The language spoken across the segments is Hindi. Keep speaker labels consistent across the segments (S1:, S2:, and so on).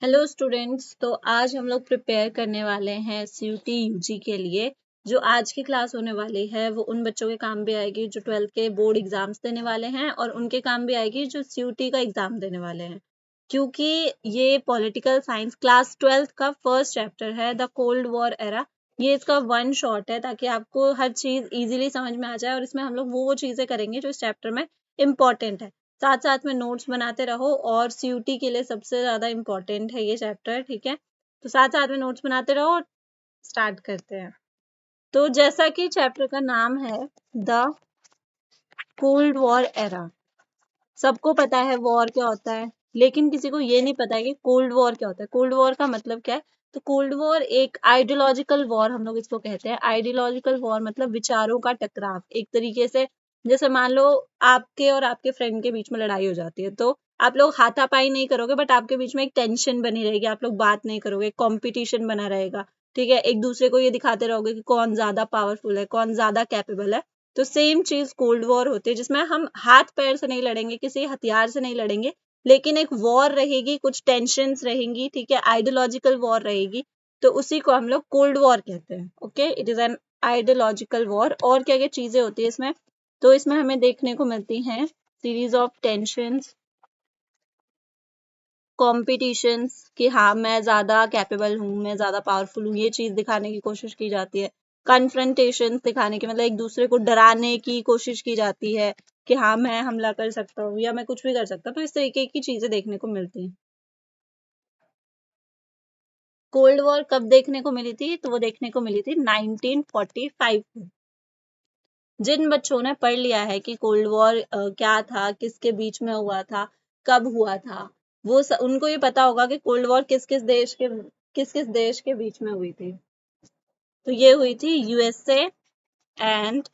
S1: Hello students. तो आज हम लोग प्रिपेयर करने वाले हैं सीयूटी यूजी के लिए। जो आज की क्लास होने वाली है वो उन बच्चों के काम भी आएगी जो 12th के बोर्ड एग्जाम्स देने वाले हैं, और उनके काम भी आएगी जो सीयूटी का एग्जाम देने वाले हैं। क्योंकि ये पॉलिटिकल साइंस क्लास 12th का फर्स्ट चैप्टर है, द कोल्ड वॉर एरा। ये इसका वन शॉट है ताकि आपको हर चीज इजीली समझ में आ जाए, और इसमें हम लोग वो चीजें करेंगे जो इस चैप्टर में इम्पोर्टेंट है। साथ साथ में नोट्स बनाते रहो, और सीयूटी के लिए सबसे ज्यादा इम्पोर्टेंट है ये चैप्टर, ठीक है। तो साथ साथ में नोट्स बनाते रहो। स्टार्ट करते हैं। तो जैसा कि चैप्टर का नाम है, द कोल्ड वॉर एरा। सबको पता है वॉर क्या होता है, लेकिन किसी को ये नहीं पता है कि कोल्ड वॉर क्या होता है। कोल्ड वॉर का मतलब क्या है? तो कोल्ड वॉर एक आइडियोलॉजिकल वॉर हम लोग इसको कहते हैं। आइडियोलॉजिकल वॉर मतलब विचारों का टकराव एक तरीके से। जैसे मान लो आपके और आपके फ्रेंड के बीच में लड़ाई हो जाती है, तो आप लोग हाथापाई नहीं करोगे, बट आपके बीच में एक टेंशन बनी रहेगी, आप लोग बात नहीं करोगे, कंपटीशन बना रहेगा। ठीक है, एक दूसरे को ये दिखाते रहोगे कि कौन ज्यादा पावरफुल है, कौन ज्यादा कैपेबल है। तो सेम चीज कोल्ड वॉर होती है, जिसमें हम हाथ पैर से नहीं लड़ेंगे, किसी हथियार से नहीं लड़ेंगे, लेकिन एक वॉर रहेगी, कुछ टेंशन्स रहेंगी, ठीक है, आइडियोलॉजिकल वॉर रहेगी। तो उसी को हम लोग कोल्ड वॉर कहते हैं। Okay, it is an ideological war. और क्या क्या चीजें होती है इसमें? तो इसमें हमें देखने को मिलती हैं सीरीज ऑफ टेंशन्स, कॉम्पिटिशन्स, कि हाँ मैं ज्यादा कैपेबल हूँ, मैं ज्यादा पावरफुल हूँ, ये चीज दिखाने की कोशिश की जाती है। कन्फ्रंटेशन दिखाने की मतलब एक दूसरे को डराने की कोशिश की जाती है कि हाँ मैं हमला कर सकता हूँ या मैं कुछ भी कर सकता हूँ। तो इस तरीके की चीजें देखने को मिलती हैं। कोल्ड वॉर कब देखने को मिली थी? तो वो देखने को मिली थी 1945 में। जिन बच्चों ने पढ़ लिया है कि कोल्ड वॉर क्या था, किसके बीच में हुआ था, कब हुआ था, उनको ये पता होगा कि कोल्ड वॉर किस किस देश के बीच में हुई थी। तो ये हुई थी यूएसए एंड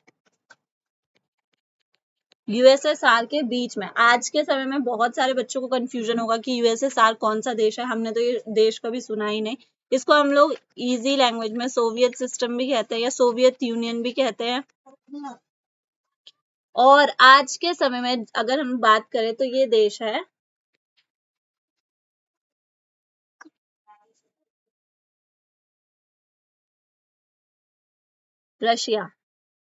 S1: यूएसएसआर के बीच में। आज के समय में बहुत सारे बच्चों को कंफ्यूजन होगा कि यूएसएसआर कौन सा देश है, हमने तो ये देश कभी सुना ही नहीं। इसको हम लोग इजी लैंग्वेज में सोवियत सिस्टम भी कहते हैं या सोवियत यूनियन भी कहते हैं। और आज के समय में अगर हम बात करें तो ये देश है रशिया।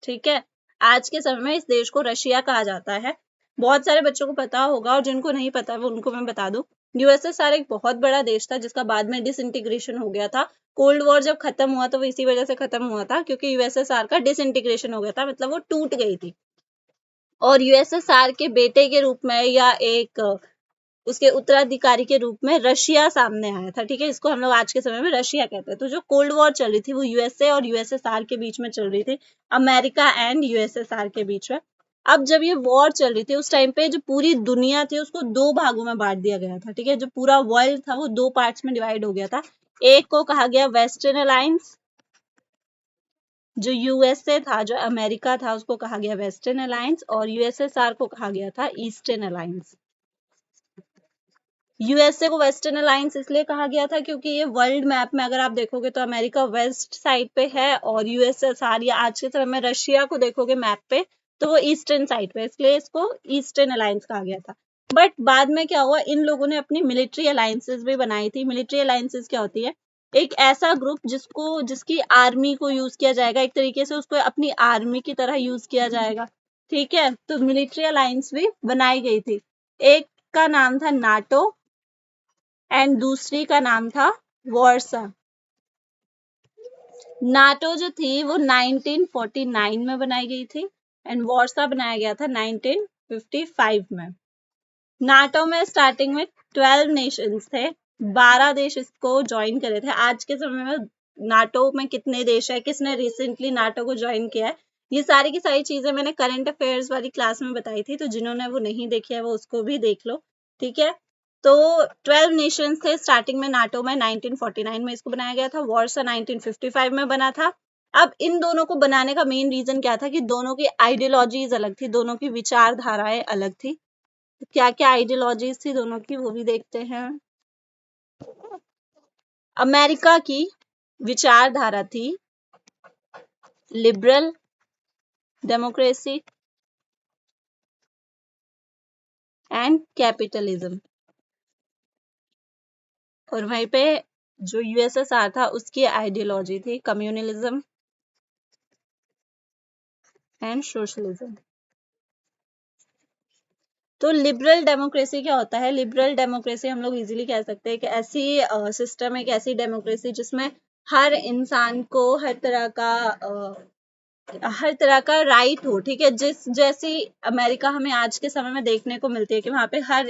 S1: ठीक है, आज के समय में इस देश को रशिया कहा जाता है। बहुत सारे बच्चों को पता होगा, और जिनको नहीं पता वो उनको मैं बता दूं। यूएसएसआर एक बहुत बड़ा देश था जिसका बाद में डिसइंटीग्रेशन हो गया था। कोल्ड वॉर जब खत्म हुआ तो वो इसी वजह से खत्म हुआ था, क्योंकि यूएसएसआर का डिसइंटीग्रेशन हो गया था, मतलब वो टूट गई थी। और यूएसएसआर के बेटे के रूप में या एक उसके उत्तराधिकारी के रूप में रशिया सामने आया था। ठीक है, इसको हम लोग आज के समय में रशिया कहते हैं। तो जो कोल्ड वॉर चल रही थी वो यूएसए और यूएसएसआर के बीच में चल रही थी, अमेरिका एंड यूएसएसआर के बीच में। अब जब ये वॉर चल रही थी उस टाइम पे जो पूरी दुनिया थी उसको दो भागों में बांट दिया गया था। ठीक है, जो पूरा वर्ल्ड था वो दो पार्ट्स में डिवाइड हो गया था। एक को कहा गया वेस्टर्न अलायंस, जो यूएसए था, जो अमेरिका था, उसको कहा गया वेस्टर्न अलायंस, और यूएसएसआर को कहा गया था ईस्टर्न अलायंस। यूएसए को वेस्टर्न अलायंस इसलिए कहा गया था क्योंकि ये वर्ल्ड मैप में अगर आप देखोगे तो अमेरिका वेस्ट साइड पे है, और यूएसएसआर या आज के समय में रशिया को देखोगे मैप पे तो वो ईस्टर्न साइड पे, इसलिए इसको ईस्टर्न अलायंस कहा गया था। बट बाद में क्या हुआ, इन लोगों ने अपनी मिलिट्री अलायंसेस भी बनाई थी। मिलिट्री अलायंसेस क्या होती है? एक ऐसा ग्रुप जिसकी आर्मी को यूज किया जाएगा, एक तरीके से उसको अपनी आर्मी की तरह यूज किया जाएगा। ठीक है, तो मिलिट्री अलायंस भी बनाई गई थी। एक का नाम था नाटो एंड दूसरी का नाम था वॉर्सा। नाटो जो थी वो 1949 में बनाई गई थी, एंड वॉर्सा बनाया गया था 1955 में। नाटो में स्टार्टिंग में 12 नेशंस थे, 12 देश इसको ज्वाइन करे थे। आज के समय में नाटो में कितने देश है, किसने रिसेंटली नाटो को ज्वाइन किया है, ये सारी की सारी चीजें मैंने करंट अफेयर्स वाली क्लास में बताई थी, तो जिन्होंने वो नहीं देखी है वो उसको भी देख लो। ठीक है, तो 12 नेशंस थे स्टार्टिंग में नाटो में। 1949 में इसको बनाया गया था। वॉर्सा 1955 में बना था। अब इन दोनों को बनाने का मेन रीजन क्या था कि दोनों की आइडियोलॉजीज अलग थी, दोनों की विचारधाराएं अलग थी। क्या क्या आइडियोलॉजीज थी दोनों की वो भी देखते हैं। अमेरिका की विचारधारा थी लिबरल डेमोक्रेसी एंड कैपिटलिज्म। और वहीं पे जो यूएसएसआर था उसकी आइडियोलॉजी थी कम्युनलिज्म एंड सोशलिज्म। तो लिबरल डेमोक्रेसी क्या होता है? लिबरल डेमोक्रेसी हम लोग इजीली कह सकते हैं कि ऐसी सिस्टम है, एक ऐसी डेमोक्रेसी जिसमें हर इंसान को हर तरह का राइट हो, ठीक है। जिस जैसी अमेरिका हमें आज के समय में देखने को मिलती है कि वहां पे हर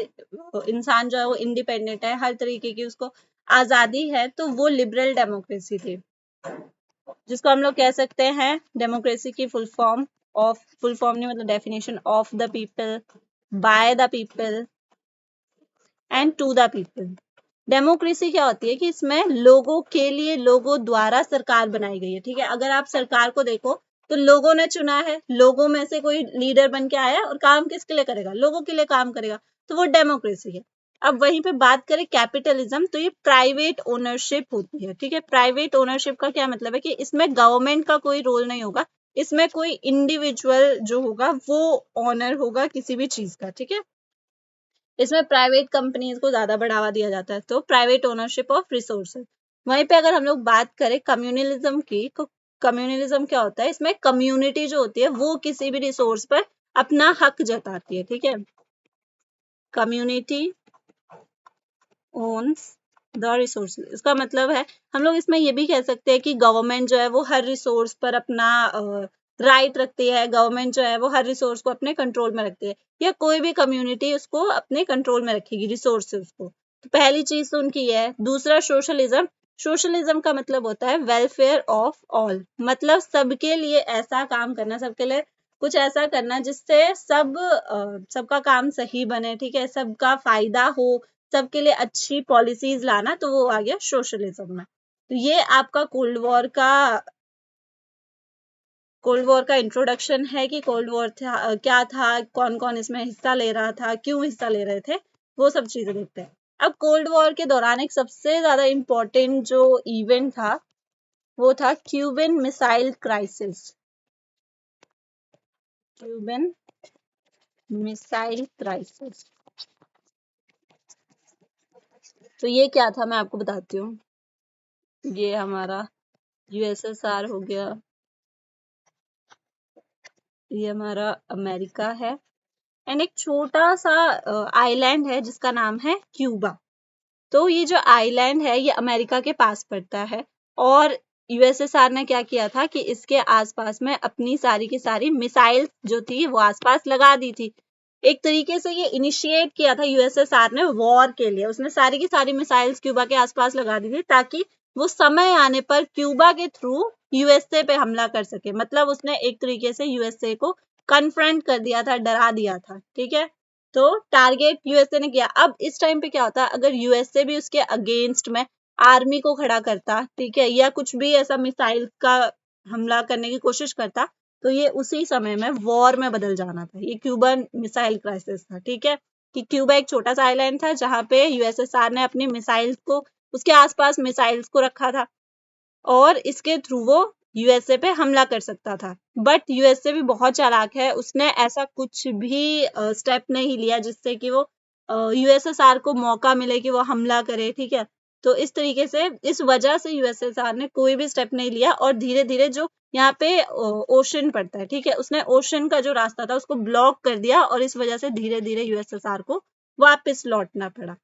S1: इंसान जो है वो इंडिपेंडेंट है, हर तरीके की उसको आजादी है, तो वो लिबरल डेमोक्रेसी थी, जिसको हम लोग कह सकते हैं डेमोक्रेसी की फुल फॉर्म नहीं मतलब definition, of the people, by the people and to the people. Democracy क्या होती है कि इसमें लोगों के लिए, लोगों द्वारा सरकार बनाई गई है, ठीक है। अगर आप सरकार को देखो तो लोगों ने चुना है, लोगों में से कोई लीडर बन के आया और काम किसके लिए करेगा? लोगों के लिए काम करेगा, तो वो डेमोक्रेसी है। अब वहीं पे बात करें कैपिटलिज्म, तो ये प्राइवेट ओनरशिप होती है, ठीक है। प्राइवेट ओनरशिप का क्या मतलब है कि इसमें गवर्नमेंट का कोई रोल नहीं होगा, इसमें कोई इंडिविजुअल जो होगा वो ऑनर होगा किसी भी चीज का, ठीक है। इसमें प्राइवेट कंपनीज को ज्यादा बढ़ावा दिया जाता है, तो प्राइवेट ओनरशिप ऑफ रिसोर्सेज। वहीं पे अगर हम लोग बात करें कम्युनलिज्म की, तो कम्युनलिज्म क्या होता है? इसमें कम्युनिटी जो होती है वो किसी भी रिसोर्स पर अपना हक जताती है, ठीक है। कम्युनिटी ओन्स द रिसोर्स, इसका मतलब है हम लोग इसमें ये भी कह सकते हैं कि गवर्नमेंट जो है वो हर रिसोर्स पर अपना राइट रखती है, गवर्नमेंट जो है वो हर रिसोर्स को अपने कंट्रोल में रखती है, या कोई भी कम्युनिटी उसको अपने कंट्रोल में रखेगी रिसोर्सेज को। तो पहली चीज तो उनकी है। दूसरा सोशलिज्म, सोशलिज्म का मतलब होता है वेलफेयर ऑफ ऑल, मतलब सबके लिए ऐसा काम करना, सबके लिए कुछ ऐसा करना जिससे सबका काम सही बने, ठीक है, सबका फायदा हो, सबके लिए अच्छी पॉलिसीज लाना, तो वो आ गया सोशलिज्म में। तो ये आपका कोल्ड वॉर का इंट्रोडक्शन है कि कोल्ड वॉर था क्या था, कौन कौन इसमें हिस्सा ले रहा था, क्यों हिस्सा ले रहे थे, वो सब चीजें देखते हैं। अब कोल्ड वॉर के दौरान एक सबसे ज्यादा इम्पोर्टेंट जो इवेंट था वो था Cuban missile crisis. Cuban missile crisis, तो ये क्या था मैं आपको बताती हूँ। ये हमारा यूएसएसआर हो गया, ये हमारा अमेरिका है, एंड एक छोटा सा आइलैंड है जिसका नाम है क्यूबा। तो ये जो आइलैंड है ये अमेरिका के पास पड़ता है, और यूएसएसआर ने क्या किया था कि इसके आसपास में अपनी सारी की सारी मिसाइल्स जो थी वो आसपास लगा दी थी। एक तरीके से ये इनिशिएट किया था यूएसएसआर ने वॉर के लिए, उसने सारी की सारी मिसाइल्स क्यूबा के आसपास लगा दी थी ताकि वो समय आने पर क्यूबा के थ्रू यूएसए पे हमला कर सके। मतलब उसने एक तरीके से यूएसए को कन्फ्रंट कर दिया था, डरा दिया था, ठीक है। तो टारगेट यूएसए ने किया। अब इस टाइम पे क्या होता है, अगर यूएसए भी उसके अगेंस्ट में आर्मी को खड़ा करता, ठीक है, या कुछ भी ऐसा मिसाइल का हमला करने की कोशिश करता, तो ये उसी समय में वॉर में बदल जाना था। ये क्यूबन मिसाइल क्राइसिस था, ठीक है, कि क्यूबा एक छोटा सा आइलैंड था जहां पे यूएसएसआर ने अपनी मिसाइल्स को, उसके आसपास मिसाइल्स को रखा था, और इसके थ्रू वो यूएसए पे हमला कर सकता था। बट यूएसए भी बहुत चालाक है, उसने ऐसा कुछ भी स्टेप नहीं लिया जिससे कि वो यूएसएसआर को मौका मिले कि वो हमला करे, ठीक है। तो इस तरीके से, इस वजह से यूएसएसआर ने कोई भी स्टेप नहीं लिया, और धीरे धीरे जो यहाँ पे ओशन पड़ता है, ठीक है, उसने ओशन का जो रास्ता था उसको ब्लॉक कर दिया, और इस वजह से धीरे धीरे यूएसएसआर को वापस लौटना पड़ा।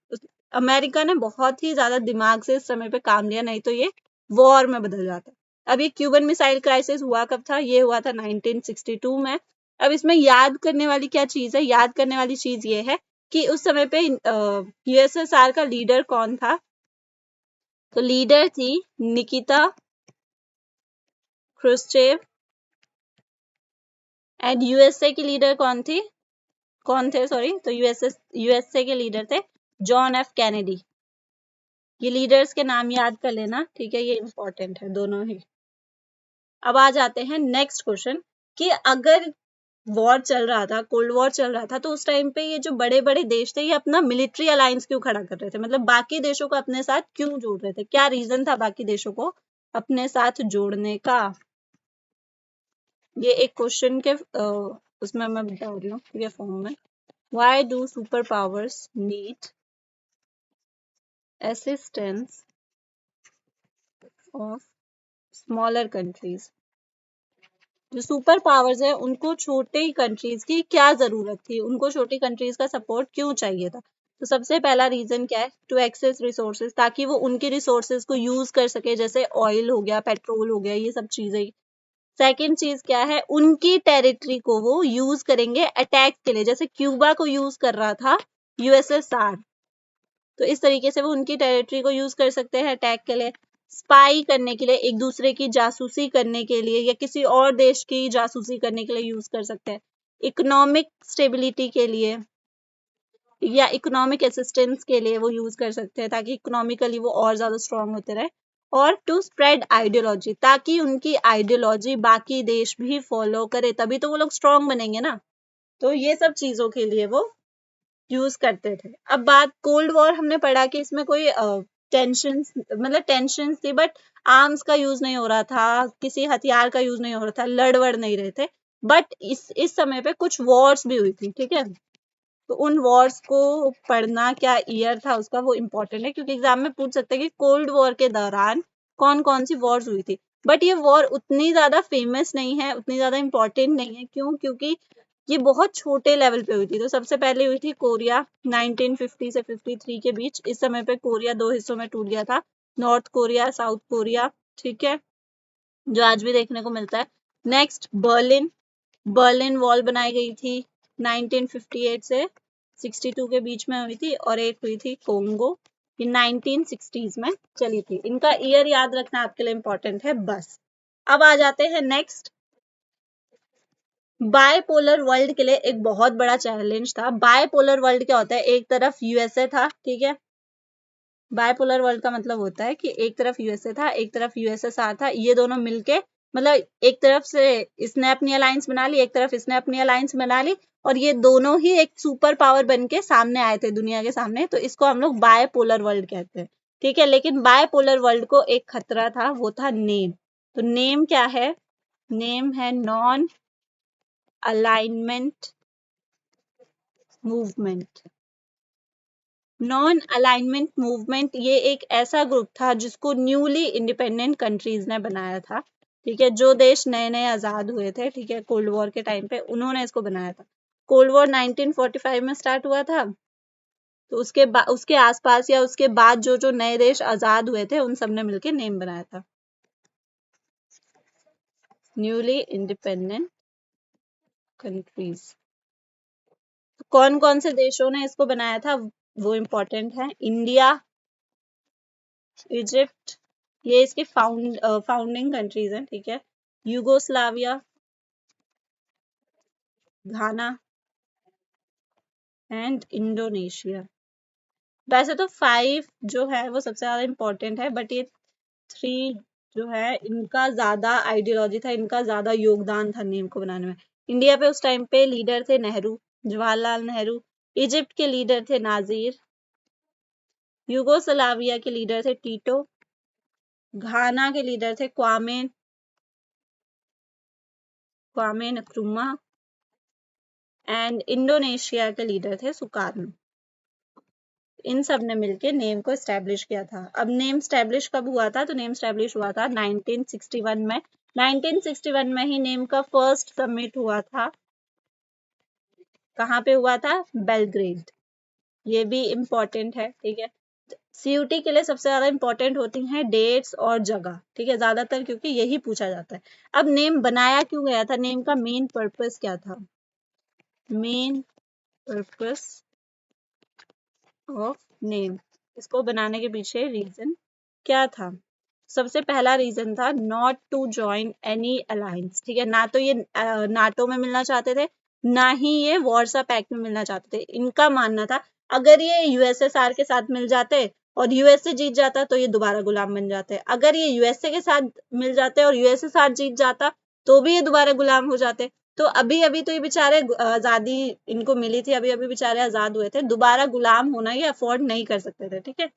S1: अमेरिका ने बहुत ही ज्यादा दिमाग से इस समय पे काम लिया, नहीं तो ये वॉर में बदल जाता। अब ये क्यूबन मिसाइल क्राइसिस हुआ कब था? ये हुआ था 1962 में। अब इसमें याद करने वाली क्या चीज है? याद करने वाली चीज ये है कि उस समय पे यूएसएसआर का लीडर कौन था? तो लीडर थी निकिता क्रुश्चेव, एंड यूएसए की लीडर कौन थे, सॉरी, तो यूएसए के लीडर थे जॉन एफ कैनेडी। ये लीडर्स के नाम याद कर लेना, ठीक है, ये इंपॉर्टेंट है दोनों ही। अब आ जाते हैं नेक्स्ट क्वेश्चन कि अगर वॉर चल रहा था, कोल्ड वॉर चल रहा था, तो उस टाइम पे ये जो बड़े बड़े देश थे ये अपना मिलिट्री अलायंस क्यों खड़ा कर रहे थे? मतलब बाकी देशों को अपने साथ क्यों जोड़ रहे थे? क्या रीजन था बाकी देशों को अपने साथ जोड़ने का? ये एक क्वेश्चन के उसमें मैं बता रही हूँ ये फॉर्म में। Why do superpowers need assistance of smaller countries. जो सुपर पावर्स है उनको छोटे कंट्रीज की क्या जरूरत थी, उनको छोटी कंट्रीज का सपोर्ट क्यों चाहिए था। तो सबसे पहला रीजन क्या है, टू एक्सेस रिसोर्सेज, ताकि वो उनके रिसोर्सेज को यूज कर सके, जैसे ऑयल हो गया, पेट्रोल हो गया, ये सब चीजें। सेकेंड चीज क्या है, उनकी टेरिटरी को वो यूज करेंगे अटैक के लिए, जैसे क्यूबा को यूज कर रहा था यूएसएसआर, तो इस तरीके से वो उनकी टेरिटरी को यूज कर सकते हैं अटैक के लिए। स्पाई करने के लिए, एक दूसरे की जासूसी करने के लिए, या किसी और देश की जासूसी करने के लिए यूज कर सकते हैं। इकोनॉमिक स्टेबिलिटी के लिए या इकोनॉमिक असिस्टेंस के लिए वो यूज कर सकते हैं, ताकि इकोनॉमिकली वो और ज्यादा स्ट्रांग होते रहे। और टू स्प्रेड आइडियोलॉजी, ताकि उनकी आइडियोलॉजी बाकी देश भी फॉलो करे, तभी तो वो लोग स्ट्रांग बनेंगे ना। तो ये सब चीजों के लिए वो यूज करते थे। अब बात कोल्ड वॉर, हमने पढ़ा कि इसमें कोई टेंशन, मतलब टेंशन थी, बट आर्म्स का यूज नहीं हो रहा था, किसी हथियार का यूज नहीं हो रहा था, लड़ नहीं रहे थे। बट इस समय पे कुछ वॉर्स भी हुई थी, ठीक है। तो उन वॉर्स को पढ़ना, क्या ईयर था उसका, वो इम्पोर्टेंट है, क्योंकि एग्जाम में पूछ सकते हैं कि कोल्ड वॉर के दौरान कौन कौन सी वॉर्स हुई थी। बट ये वॉर उतनी ज्यादा फेमस नहीं है, उतनी ज्यादा इम्पोर्टेंट नहीं है। क्यों? क्योंकि ये बहुत छोटे लेवल पे हुई थी। तो सबसे पहले हुई थी कोरिया 1950 से 53 के बीच। इस समय पे कोरिया दो हिस्सों में टूट गया था, नॉर्थ कोरिया, साउथ कोरिया, ठीक है, जो आज भी देखने को मिलता है। नेक्स्ट बर्लिन, बर्लिन वॉल बनाई गई थी 1958 से 62 के बीच में हुई थी। और एक हुई थी कोंगो, ये 1960s में चली थी। इनका ईयर याद रखना आपके लिए इंपॉर्टेंट है बस। अब आ जाते हैं नेक्स्ट, बायपोलर वर्ल्ड के लिए एक बहुत बड़ा चैलेंज था। बायपोलर वर्ल्ड क्या होता है, एक तरफ यूएसए था, ठीक है। बायपोलर वर्ल्ड का मतलब होता है कि एक तरफ यूएसए था, एक तरफ यूएसएसआर था, ये दोनों मिलके, मतलब एक तरफ से इसने अपनी अलायंस बना ली, एक तरफ इसने अपनी अलायंस बना ली, और ये दोनों ही एक सुपर पावर बन के सामने आए थे दुनिया के सामने। तो इसको हम लोग बायपोलर वर्ल्ड कहते हैं, ठीक है। लेकिन बायपोलर वर्ल्ड को एक खतरा था, वो था नेम। तो नेम क्या है, नेम है non alignment movement. Non alignment movement ये एक ऐसा ग्रुप था जिसको न्यूली इंडिपेंडेंट कंट्रीज ने बनाया था, ठीक है। जो देश नए नए आजाद हुए थे, ठीक है, कोल्ड वॉर के टाइम पे उन्होंने इसको बनाया था। कोल्ड वॉर 1945 में स्टार्ट हुआ था। तो उसके आसपास या उसके बाद जो जो नए देश आजाद हुए थे, उन सब ने मिलकर नेम बनाया था, न्यूली इंडिपेंडेंट कंट्रीज। कौन कौन से देशों ने इसको बनाया था वो इम्पोर्टेंट है। इंडिया, इजिप्ट, ये इसके फाउंडिंग कंट्रीज हैं, ठीक है। Yugoslavia, Ghana and Indonesia. वैसे तो 5 जो है वो सबसे ज्यादा इम्पोर्टेंट है, बट ये 3 जो है इनका ज्यादा आइडियोलॉजी था, इनका ज्यादा योगदान था नेम को बनाने में। इंडिया पे उस टाइम पे लीडर थे नेहरू, जवाहरलाल नेहरू। इजिप्ट के लीडर थे नाजिर। यूगोस्लाविया के लीडर थे टीटो। घाना के लीडर थे क्वामे नक्रुमा। एंड इंडोनेशिया के लीडर थे सुकार्नो। इन सब ने मिलकर नेम को एस्टेब्लिश किया था। अब नेम एस्टेब्लिश कब हुआ था, तो नेम एस्टेब्लिश हुआ था 1961 में। 1961 में ही नेम का फर्स्ट समिट हुआ था। कहाँ पे हुआ था, बेलग्रेड। ये भी इम्पोर्टेंट है, ठीक है। सीयूटी के लिए सबसे ज्यादा इम्पोर्टेंट होती हैं डेट्स और जगह, ठीक है, ज्यादातर, क्योंकि यही पूछा जाता है। अब नेम बनाया क्यों गया था, नेम का मेन पर्पस क्या था, मेन पर्पस ऑफ नेम, इसको बनाने के पीछे रीजन क्या था। सबसे पहला रीजन था not to join any alliance, ठीक है। ना तो ये नाटो में मिलना चाहते थे, ना ही ये वॉर्सा पैक्ट में मिलना चाहते थे। इनका मानना था अगर ये यूएसएसआर के साथ मिल जाते और यूएसए जीत जाता तो ये दोबारा गुलाम बन जाते, अगर ये यूएसए के साथ मिल जाते और यूएसएसआर जीत जाता तो भी ये दोबारा गुलाम हो जाते। तो अभी अभी तो ये बेचारे आजादी इनको मिली थी, अभी अभी बेचारे आजाद हुए थे, दोबारा गुलाम होना ये अफोर्ड नहीं कर सकते थे, ठीक है।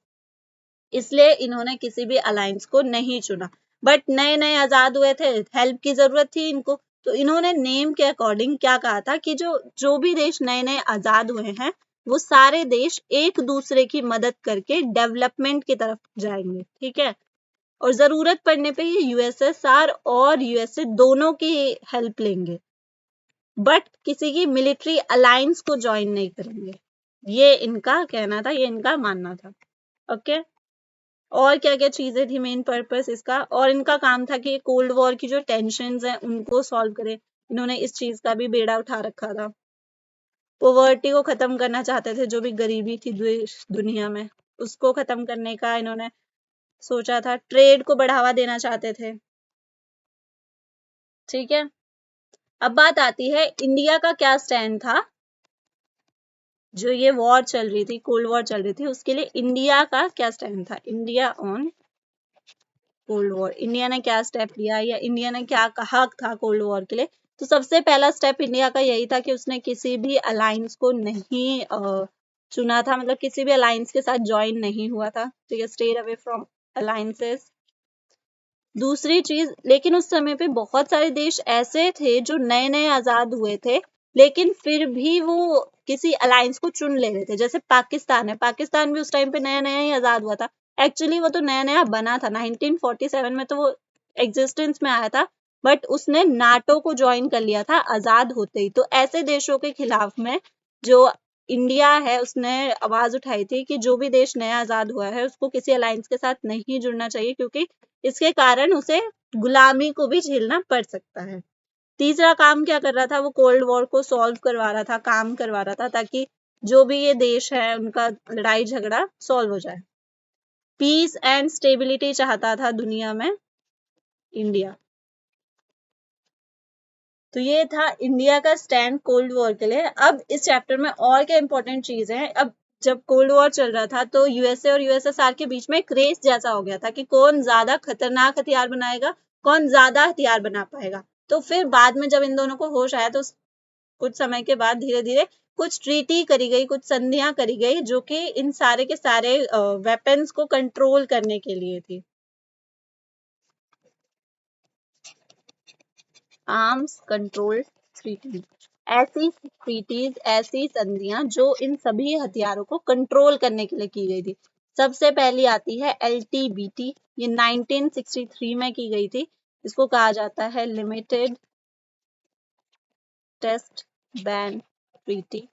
S1: इसलिए इन्होंने किसी भी अलायंस को नहीं चुना। बट नए नए आजाद हुए थे, हेल्प की जरूरत थी इनको, तो इन्होंने नेम के अकॉर्डिंग क्या कहा था कि जो जो भी देश नए नए आजाद हुए हैं वो सारे देश एक दूसरे की मदद करके डेवलपमेंट की तरफ जाएंगे, ठीक है। और जरूरत पड़ने पे ये यूएसएसआर और यूएसए दोनों की हेल्प लेंगे, बट किसी की मिलिट्री अलायंस को ज्वाइन नहीं करेंगे। ये इनका कहना था, ये इनका मानना था। ओके, और क्या क्या चीजें थी मेन पर्पस इसका, और इनका काम था कि कोल्ड वॉर की जो टेंशन्स हैं उनको सॉल्व करे। इन्होंने इस चीज का भी बेड़ा उठा रखा था। पोवर्टी को खत्म करना चाहते थे, जो भी गरीबी थी दुनिया में उसको खत्म करने का इन्होंने सोचा था। ट्रेड को बढ़ावा देना चाहते थे, ठीक है। अब बात आती है इंडिया का क्या स्टैंड था। जो ये वॉर चल रही थी, कोल्ड वॉर चल रही थी, उसके लिए इंडिया का क्या स्टैंड था। India on cold war, India ने क्या स्टेप लिया या इंडिया ने क्या कहा था कोल्ड वॉर के लिए। तो सबसे पहला स्टेप इंडिया का यही था कि उसने किसी भी अलायंस को नहीं चुना था, मतलब किसी भी अलायंस के साथ ज्वाइन नहीं हुआ था, ठीक है। Stay away from alliances. दूसरी चीज, लेकिन उस समय पे बहुत सारे देश ऐसे थे जो नए नए आजाद हुए थे, लेकिन फिर भी वो किसी अलायंस को चुन ले रहे थे। जैसे पाकिस्तान है, पाकिस्तान भी उस टाइम पे नया नया ही आजाद हुआ था। एक्चुअली वो तो नया नया बना था, 1947 में तो वो एग्जिस्टेंस में आया था, बट उसने नाटो को ज्वाइन कर लिया था आजाद होते ही। तो ऐसे देशों के खिलाफ में जो इंडिया है उसने आवाज उठाई थी कि जो भी देश नया आजाद हुआ है उसको किसी अलायंस के साथ नहीं जुड़ना चाहिए, क्योंकि इसके कारण उसे गुलामी को भी झेलना पड़ सकता है। तीसरा काम क्या कर रहा था, वो कोल्ड वॉर को सॉल्व करवा रहा था, काम करवा रहा था, ताकि जो भी ये देश है उनका लड़ाई झगड़ा सॉल्व हो जाए। पीस एंड स्टेबिलिटी चाहता था दुनिया में इंडिया। तो ये था इंडिया का स्टैंड कोल्ड वॉर के लिए। अब इस चैप्टर में और क्या इंपॉर्टेंट चीज है, अब जब कोल्ड वॉर चल रहा था तो यूएसए और यूएसएसआर के बीच में एक रेस जैसा हो गया था कि कौन ज्यादा खतरनाक हथियार बनाएगा, कौन ज्यादा हथियार बना पाएगा। तो फिर बाद में जब इन दोनों को होश आया तो कुछ समय के बाद धीरे धीरे कुछ ट्रीटी करी गई, कुछ संधियां करी गई, जो कि इन सारे के सारे वेपन्स को कंट्रोल करने के लिए थी। आर्म्स कंट्रोल ट्रीटी, ऐसी ट्रीटीज, ऐसी संधियां जो इन सभी हथियारों को कंट्रोल करने के लिए की गई थी। सबसे पहली आती है एलटीबीटी, ये 1963 में की गई थी। इसको कहा जाता है लिमिटेड टेस्ट बैन ट्रीटी।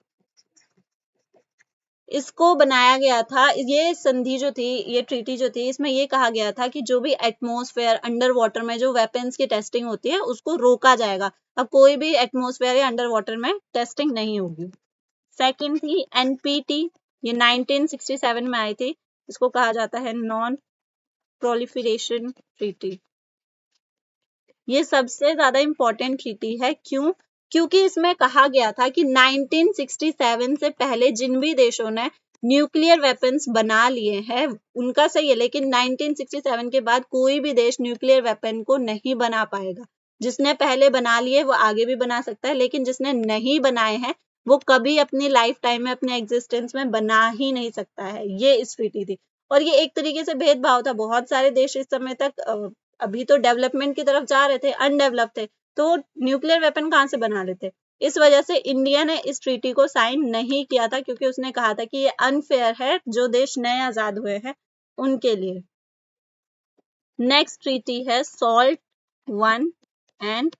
S1: इसको बनाया गया था, ये संधि जो थी, ये ट्रीटी जो थी, इसमें ये कहा गया था कि जो भी एटमॉस्फेयर अंडर वाटर में जो वेपन्स की टेस्टिंग होती है उसको रोका जाएगा। अब कोई भी एटमॉस्फेयर या अंडर वाटर में टेस्टिंग नहीं होगी। सेकंड थी एनपीटी, ये 1967 में आई थी। इसको कहा जाता है नॉन प्रोलिफरेशन ट्रीटी। ये सबसे ज्यादा इंपॉर्टेंट ट्रीटी है, क्यों? क्योंकि इसमें कहा गया था कि 1967 से पहले जिन भी देशों ने न्यूक्लियर वेपन्स बना लिए हैं उनका सही है, लेकिन 1967 के बाद कोई भी देश न्यूक्लियर वेपन को नहीं बना पाएगा। जिसने पहले बना लिए वो आगे भी बना सकता है, लेकिन जिसने नहीं बनाए हैं वो कभी अपनी लाइफ टाइम में, अपने एग्जिस्टेंस में बना ही नहीं सकता है। ये इस ट्रीटी थी। और ये एक तरीके से भेदभाव था। बहुत सारे देश इस समय तक अभी तो डेवलपमेंट की तरफ जा रहे थे, अनडेवलप थे, तो न्यूक्लियर वेपन कहाँ से बना लेते। इस वजह से इंडिया ने इस ट्रीटी को साइन नहीं किया था, क्योंकि उसने कहा था कि ये अनफेयर है जो देश नए आजाद हुए हैं उनके लिए। नेक्स्ट ट्रीटी है सॉल्ट 1 एंड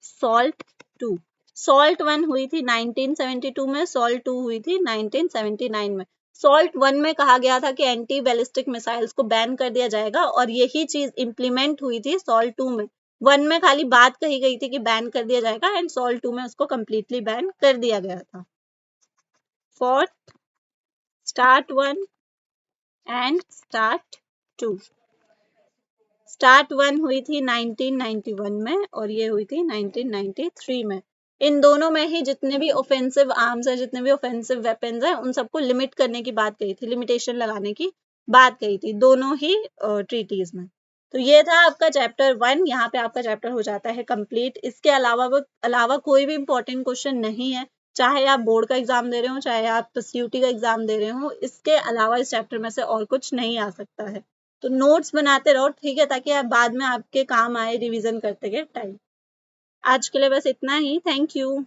S1: सॉल्ट 2। सॉल्ट 1 हुई थी 1972 में, सॉल्ट 2 हुई थी 1979 में। सॉल्ट 1 में कहा गया था कि एंटी बैलिस्टिक मिसाइल्स को बैन कर दिया जाएगा, और यही चीज इंप्लीमेंट हुई थी सॉल्ट 2 में। 1 में खाली बात कही गई थी कि बैन कर दिया जाएगा, एंड सॉल्ट 2 में उसको कंप्लीटली बैन कर दिया गया था। Fourth, start 1 and start 2। Start 1 हुई थी 1991 में और ये हुई थी 1993 में। इन दोनों में ही जितने भी ऑफेंसिव आर्म्स हैं, जितने भी ऑफेंसिव वेपन्स हैं, उन सबको लिमिट करने की बात कही थी, लिमिटेशन लगाने की बात कही थी, दोनों ही ट्रीटीज में। तो ये था आपका चैप्टर 1, यहाँ पे आपका चैप्टर हो जाता है कंप्लीट। इसके अलावा कोई भी इंपॉर्टेंट क्वेश्चन नहीं है, चाहे आप बोर्ड का एग्जाम दे रहे हो, चाहे आप सीयूटी का एग्जाम दे रहे हो, इसके अलावा इस चैप्टर में से और कुछ नहीं आ सकता है। तो नोट्स बनाते रहो, ठीक है, ताकि आप बाद में आपके काम आए रिवीजन करते के टाइम। आज के लिए बस इतना ही। Thank you.